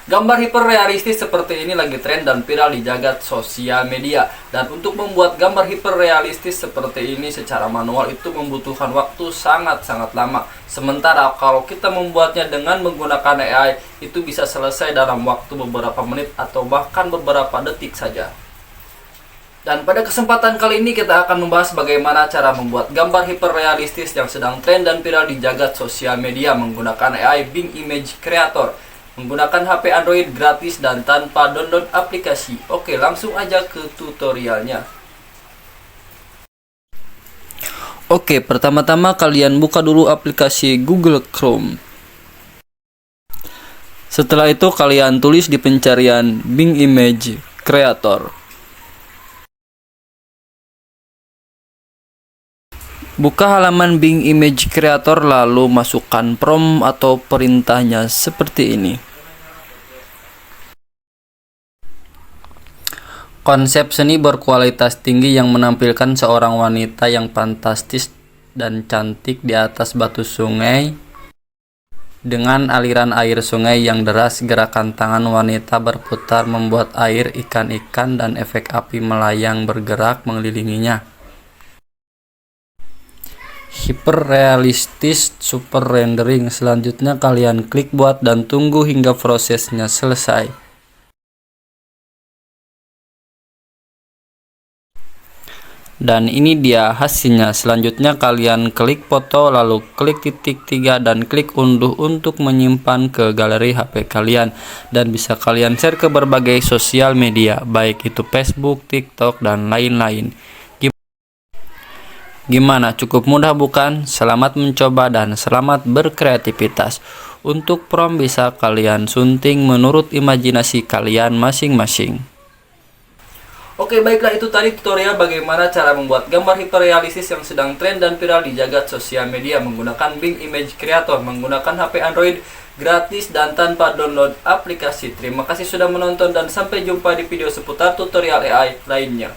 Gambar hiperrealistis seperti ini lagi tren dan viral di jagat sosial media. Dan untuk membuat gambar hiperrealistis seperti ini secara manual itu membutuhkan waktu sangat-sangat lama. Sementara kalau kita membuatnya dengan menggunakan AI, itu bisa selesai dalam waktu beberapa menit atau bahkan beberapa detik saja. Dan pada kesempatan kali ini kita akan membahas bagaimana cara membuat gambar hiperrealistis yang sedang tren dan viral di jagat sosial media menggunakan AI Bing Image Creator. Menggunakan HP Android gratis dan tanpa download aplikasi. Oke, langsung aja ke tutorialnya. Oke, pertama-tama kalian buka dulu aplikasi Google Chrome. Setelah itu kalian tulis di pencarian Bing Image Creator. Buka halaman Bing Image Creator lalu masukkan prompt atau perintahnya seperti ini. Konsep seni berkualitas tinggi yang menampilkan seorang wanita yang fantastis dan cantik di atas batu sungai dengan aliran air sungai yang deras. Gerakan tangan wanita berputar membuat air, ikan-ikan, dan efek api melayang bergerak mengelilinginya. Hiperrealistis super rendering. Selanjutnya kalian klik buat dan tunggu hingga prosesnya selesai. Dan ini dia hasilnya. Selanjutnya kalian klik foto lalu klik titik 3 dan klik unduh untuk menyimpan ke galeri HP kalian, dan bisa kalian share ke berbagai sosial media baik itu Facebook, TikTok, dan lain-lain. Gimana, cukup mudah bukan? Selamat mencoba dan selamat berkreativitas. Untuk prompt bisa kalian sunting menurut imajinasi kalian masing-masing. Oke, baiklah, itu tadi tutorial bagaimana cara membuat gambar hiperrealistis yang sedang tren dan viral di jagat sosial media menggunakan Bing Image Creator, menggunakan HP Android gratis dan tanpa download aplikasi. Terima kasih sudah menonton dan sampai jumpa di video seputar tutorial AI lainnya.